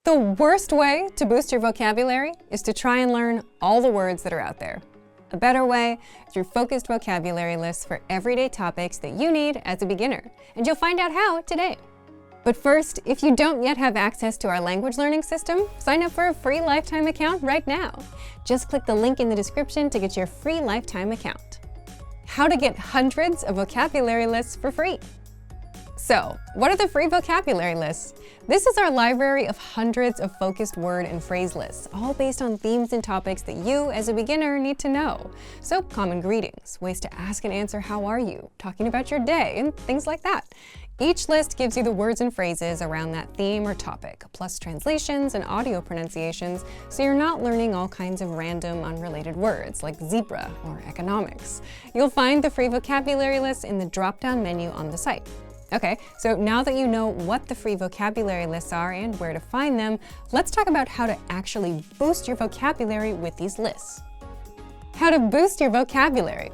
The worst way to boost your vocabulary is to try and learn all the words that are out there. A better way is through focused vocabulary lists for everyday topics that you need as a beginner, and you'll find out how today. But first, if you don't yet have access to our language learning system, sign up for a free lifetime account right now. Just click the link in the description to get your free lifetime account. How to get hundreds of vocabulary lists for free. So, what are the free vocabulary lists? This is our library of hundreds of focused word and phrase lists, all based on themes and topics that you, as a beginner, need to know. So, common greetings, ways to ask and answer how are you, talking about your day, and things like that. Each list gives you the words and phrases around that theme or topic, plus translations and audio pronunciations, so you're not learning all kinds of random, unrelated words like zebra or economics. You'll find the free vocabulary list in the drop-down menu on the site. Okay, so now that you know what the free vocabulary lists are and where to find them, let's talk about how to actually boost your vocabulary with these lists. How to boost your vocabulary.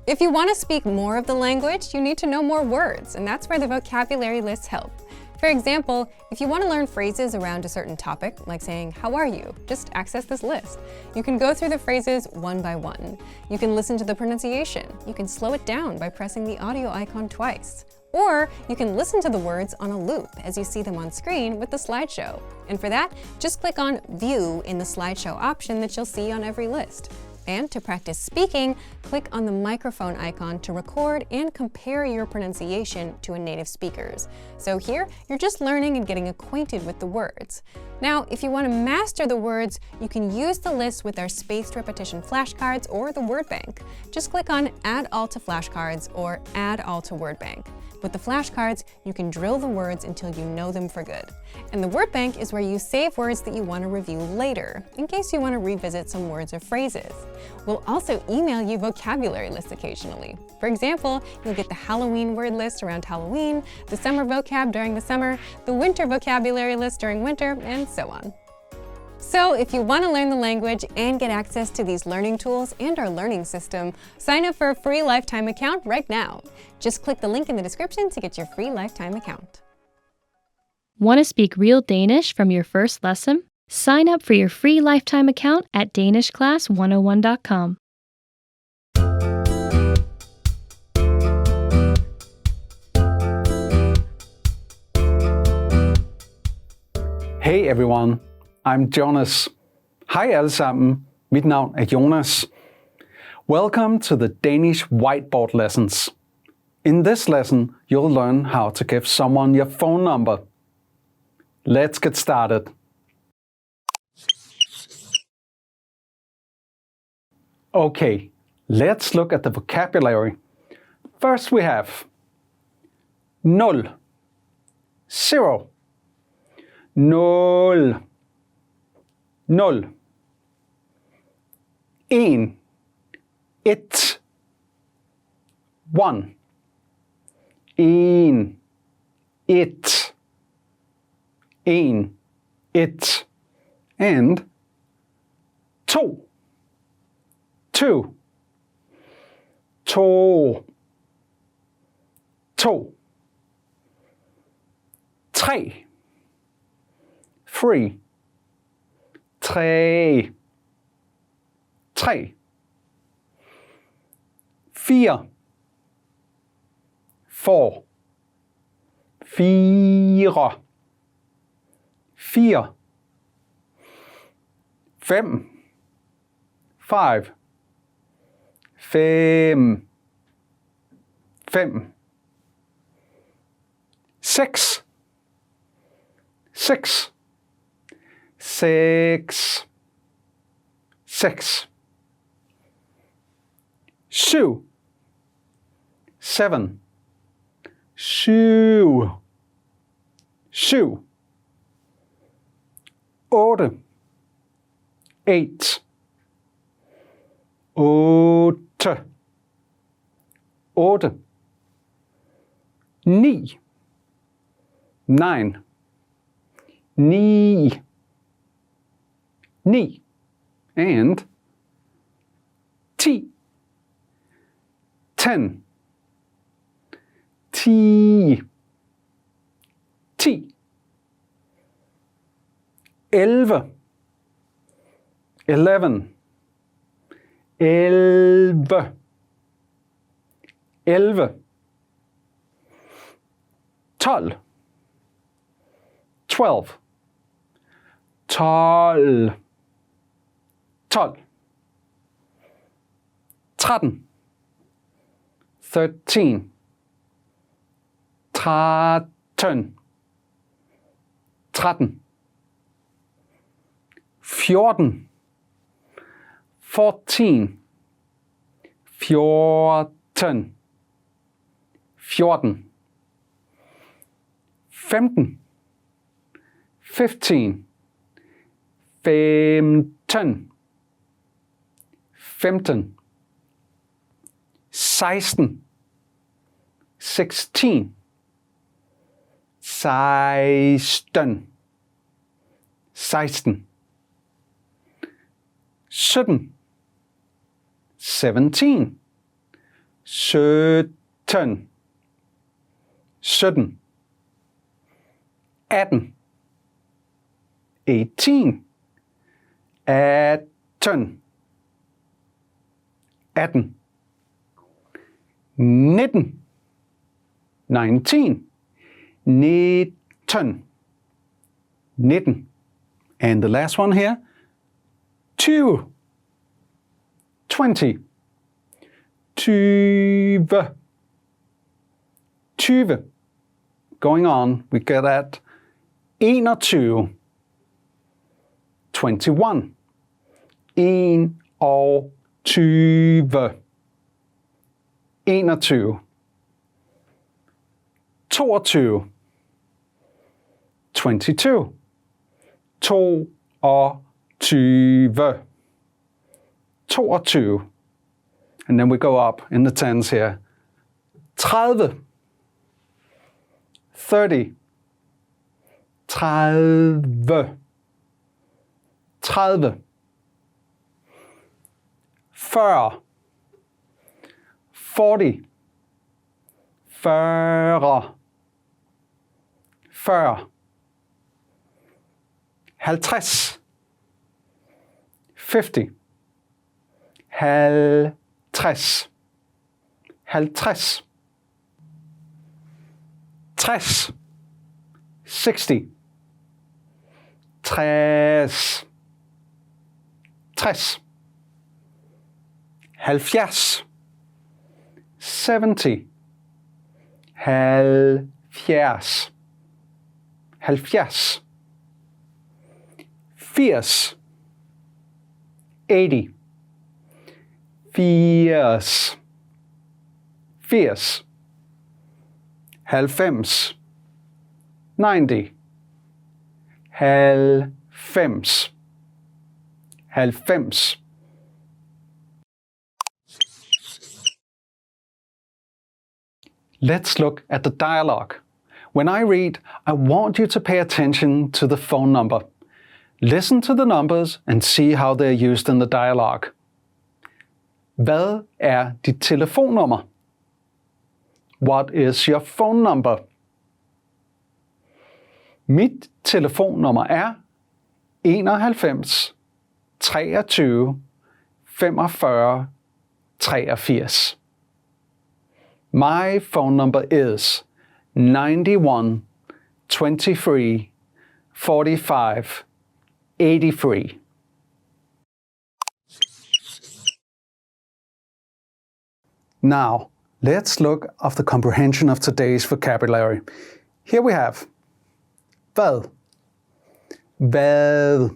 If you want to speak more of the language, you need to know more words, and that's where the vocabulary lists help. For example, if you want to learn phrases around a certain topic, like saying, "How are you?" just access this list. You can go through the phrases one by one. You can listen to the pronunciation. You can slow it down by pressing the audio icon twice. Or you can listen to the words on a loop as you see them on screen with the slideshow. And for that, just click on View in the slideshow option that you'll see on every list. And to practice speaking, click on the microphone icon to record and compare your pronunciation to a native speaker's. So here, you're just learning and getting acquainted with the words. Now, if you want to master the words, you can use the list with our spaced repetition flashcards or the word bank. Just click on Add All to Flashcards or Add All to Word Bank. With the flashcards, you can drill the words until you know them for good. And the word bank is where you save words that you want to review later, in case you want to revisit some words or phrases. We'll also email you vocabulary lists occasionally. For example, you'll get the Halloween word list around Halloween, the summer vocab during the summer, the winter vocabulary list during winter, and so on. So if you want to learn the language and get access to these learning tools and our learning system, sign up for a free lifetime account right now. Just click the link in the description to get your free lifetime account. Want to speak real Danish from your first lesson? Sign up for your free lifetime account at danishclass101.com. Hey everyone, I'm Jonas. Hej alle sammen, mit navn er Jonas. Welcome to the Danish whiteboard lessons. In this lesson, you'll learn how to give someone your phone number. Let's get started. Okay, let's look at the vocabulary. First we have nul, 0, nul, nul, en, et, one, en, et, en, et, and to, two, to, to, tre, three, tre, tre, fire, four, fire, fire, fem, five, fem, fem, six, six, six, six, syv, seven, syv, syv, otte, eight, otte, otte, ni, nine, ni, ni, and 10, 10, 10, 10, 11. 11. 11. 11. 12. 12. 12. 12. 13. 13. 13. 13. 14. 14. 14. 14. 15. 15. 15. 15. 16. 16. 16. 16. 17. 17. 17. 17. 18. 18. 18. 18. 19. 19. 19. 19. And the last one here, 20. 20. 20. 20. Going on, we get at 21. 21. 21. 21. 22. 22. 22. 22. And then we go up in the tens here. 30. 30. 30. 30. 40. 40. 40. 40. 50. 50. 50. 50. 60. 60. 60. 60. 70. 70. 70. 70. 80. 80. 80. 80. 90. 90. 90. 90. Let's look at the dialogue. When I read, I want you to pay attention to the phone number. Listen to the numbers and see how they're used in the dialogue. Hvad er dit telefonnummer? What is your phone number? Mit telefonnummer er 91 23 45 83. My phone number is 91 23 45 83. Now, let's look at the comprehension of today's vocabulary. Here we have hvad, hvad,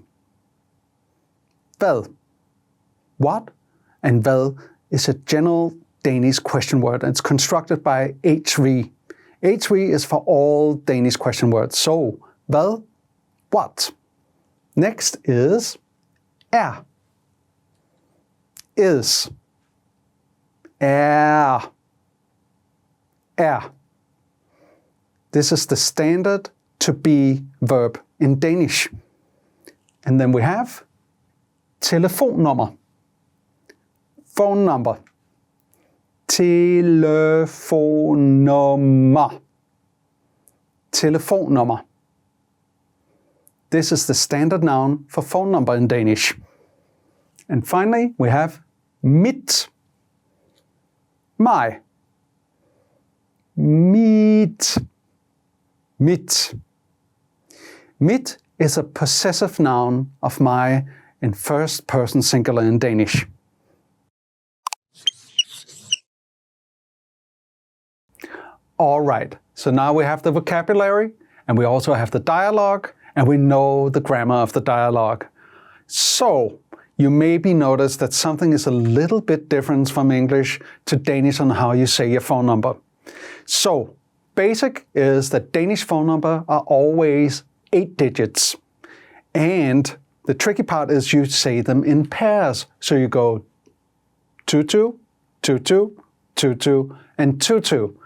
hvad. What and hvad is a general Danish question word. It's constructed by HV. HV is for all Danish question words. So, hvad, what. Next is er, is, er, er. This is the standard to be verb in Danish. And then we have telefonnummer, phone number, telefonnummer, telefonnummer. This is the standard noun for phone number in Danish. And finally, we have mit. My. Mit. Mit. Mit is a possessive noun of my in first person singular in Danish. All right, so now we have the vocabulary, and we also have the dialogue, and we know the grammar of the dialogue. So, you maybe notice that something is a little bit different from English to Danish on how you say your phone number. So, basic is that Danish phone number are always 8 digits. And the tricky part is you say them in pairs. So you go 22, 22, 22, and 22.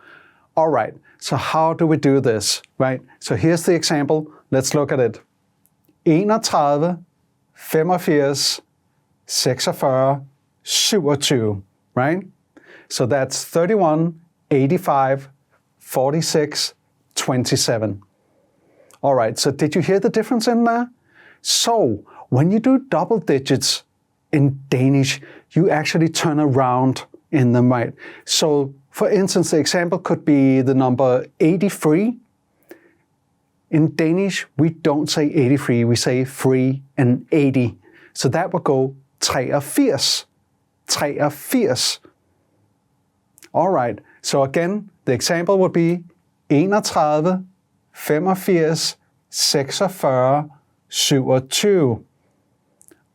All right, so how do we do this, right? So here's the example. Let's look at it. 31, 85, 46, 27, right? So that's 31, 85, 46, 27. All right, so did you hear the difference in there? So when you do double digits in Danish, you actually turn around in them, right? So for instance, the example could be the number 83. In Danish, we don't say 83, we say 3 and 80. So that would go 83, 83. All right, so again, the example would be 31, 85, 46, 27.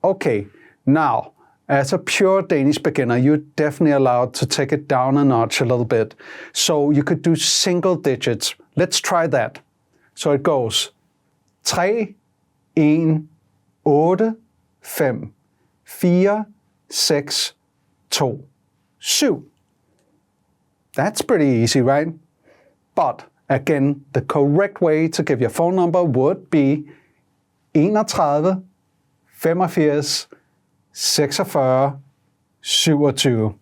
Okay, now, as a pure Danish beginner, you're definitely allowed to take it down a notch a little bit. So you could do single digits. Let's try that. So it goes 3, 1, 8, 5, 4, 6, 2, 7. That's pretty easy, right? But again, the correct way to give your phone number would be 31, 85, 46, 27.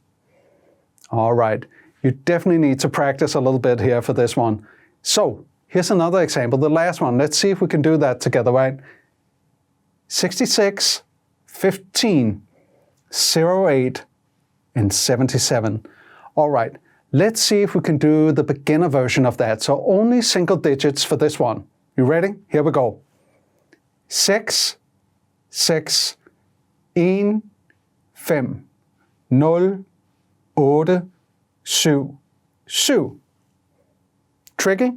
All right, you definitely need to practice a little bit here for this one. So here's another example, the last one. Let's see if we can do that together, right? 66, 15, 08, and 77. All right, let's see if we can do the beginner version of that. So only single digits for this one. You ready? Here we go. 6, 6, 1, 5, 0, 8, 7, 7. Tricky?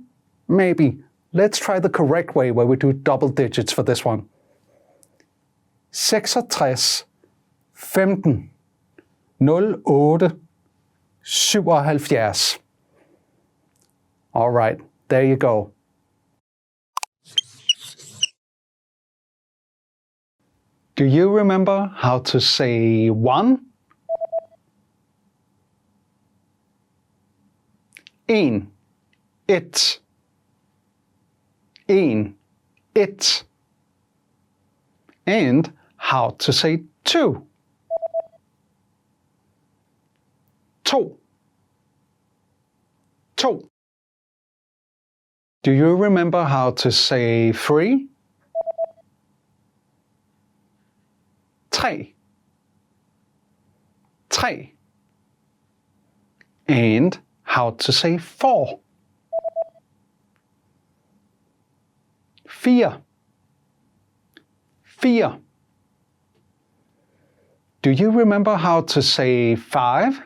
Maybe. Let's try the correct way where we do double digits for this one. 66, 15, 08, 77. All right, there you go. Do you remember how to say 1? 1. It. 1. It. And how to say 2? 2. 2. Do you remember how to say 3? 3. 3. And how to say 4? 4. 4. Do you remember how to say 5?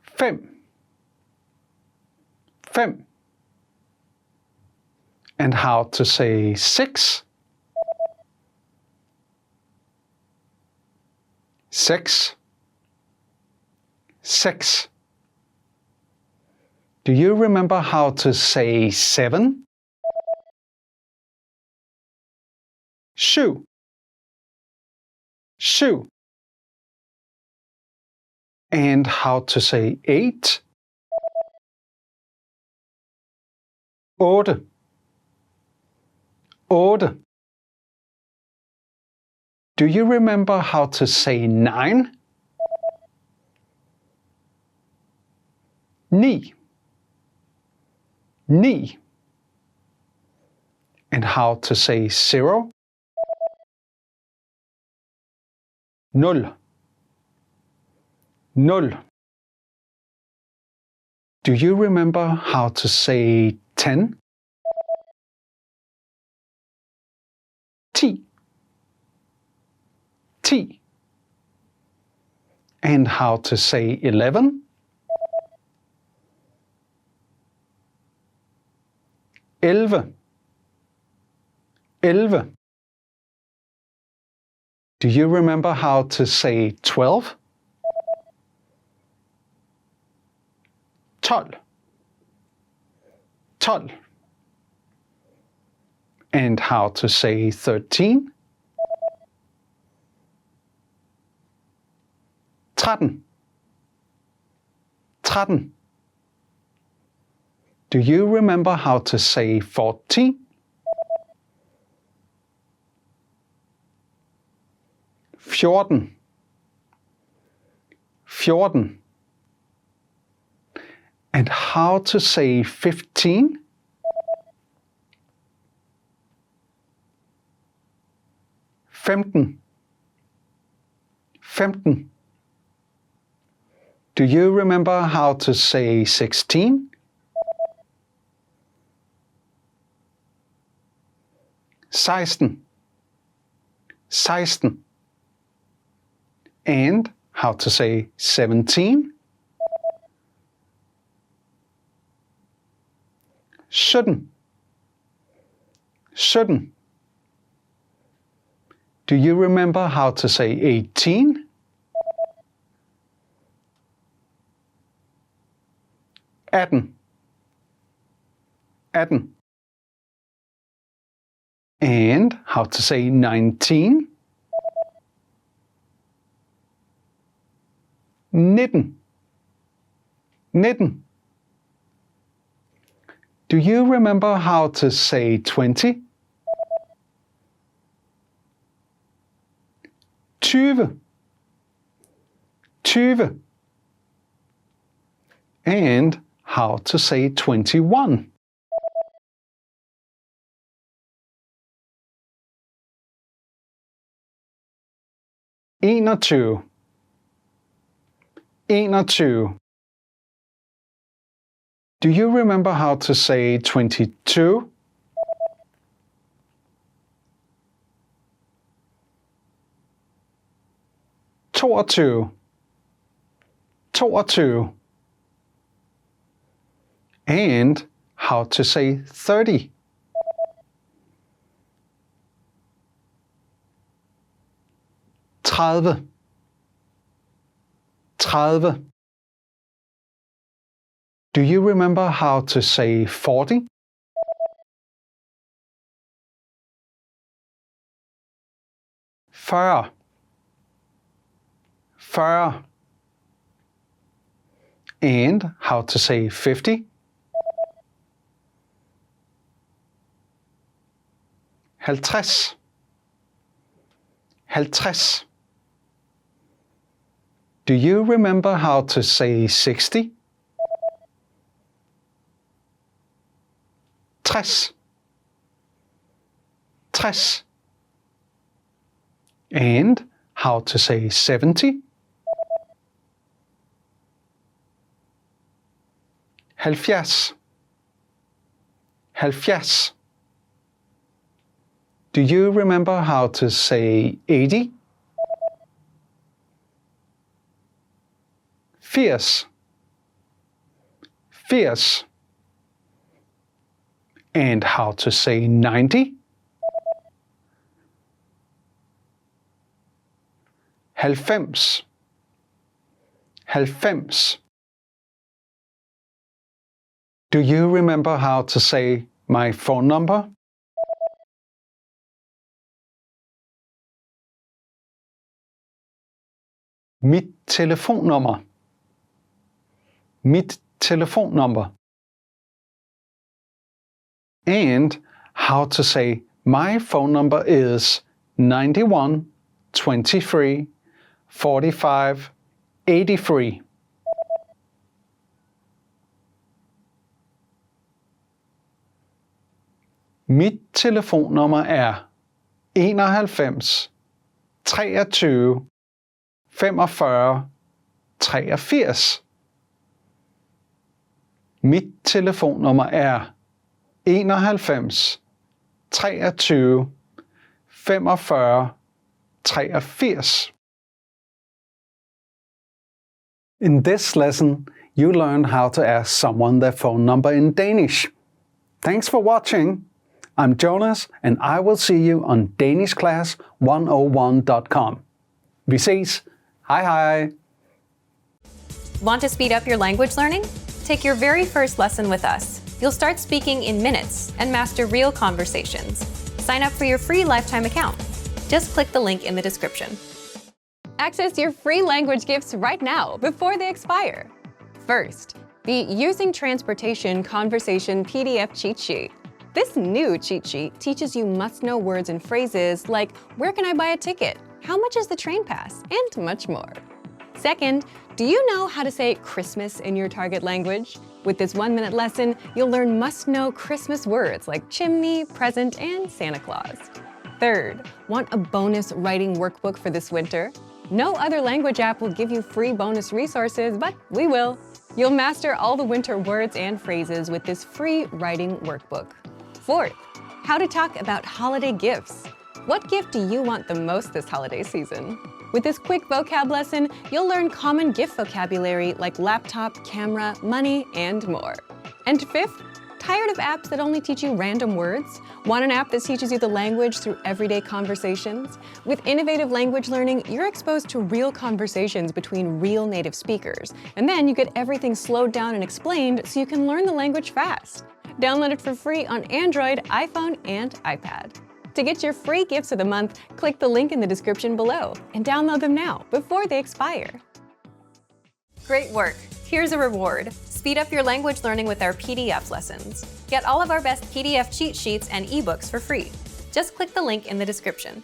5. 5. And how to say 6? 6. 6. Do you remember how to say 7? 7. 7. And how to say 8? 8. 8. Do you remember how to say 9? 9. 9. how to say 0. 0. 0. Do you remember how to say 10? 10. 10. And how to say 11? 11. 11. Do you remember how to say 12? 12. 12. And how to say 13? 13. 13. Do you remember how to say 14? 14. 14. And how to say 15? 15. 15. Do you remember how to say 16? 16. 16. And how to say 17? 17. 17. Do you remember how to say 18? 18. 18. And how to say 19? 19. 19. Do you remember how to say 20? 20. 20. And how to say 21? 21. 21. Do you remember how to say 22? 22. 22. And how to say 30? 30. 30. Do you remember how to say 40? 40. 40. And how to say 50? 50. 50. Do you remember how to say 60? 60. 60. And how to say 70? 70. 70. Do you remember how to say 80? 80. 80. And how to say 90? 90. 90. Do you remember how to say my phone number? Mit telefonnummer. Mit telefonnummer. And how to say my phone number is 91 23 45 83. Mit telefonnummer er 91 23 45 83. Mit telefonnummer er 91 23 45 83. In this lesson, you learned how to ask someone their phone number in Danish. Thanks for watching. I'm Jonas, and I will see you on danishclass101.com. Vi ses. Hej hej. Want to speed up your language learning? Take your very first lesson with us. You'll start speaking in minutes and master real conversations. Sign up for your free lifetime account. Just click the link in the description. Access your free language gifts right now before they expire. First, the Using Transportation Conversation PDF cheat sheet. This new cheat sheet teaches you must-know words and phrases like where can I buy a ticket, how much is the train pass, and much more. Second, do you know how to say Christmas in your target language? With this 1-minute lesson, you'll learn must-know Christmas words like chimney, present, and Santa Claus. Third, want a bonus writing workbook for this winter? No other language app will give you free bonus resources, but we will. You'll master all the winter words and phrases with this free writing workbook. Fourth, how to talk about holiday gifts. What gift do you want the most this holiday season? With this quick vocab lesson, you'll learn common gift vocabulary like laptop, camera, money, and more. And fifth, tired of apps that only teach you random words? Want an app that teaches you the language through everyday conversations? With innovative language learning, you're exposed to real conversations between real native speakers. And then you get everything slowed down and explained so you can learn the language fast. Download it for free on Android, iPhone, and iPad. To get your free gifts of the month, click the link in the description below and download them now before they expire. Great work! Here's a reward. Speed up your language learning with our PDF lessons. Get all of our best PDF cheat sheets and ebooks for free. Just click the link in the description.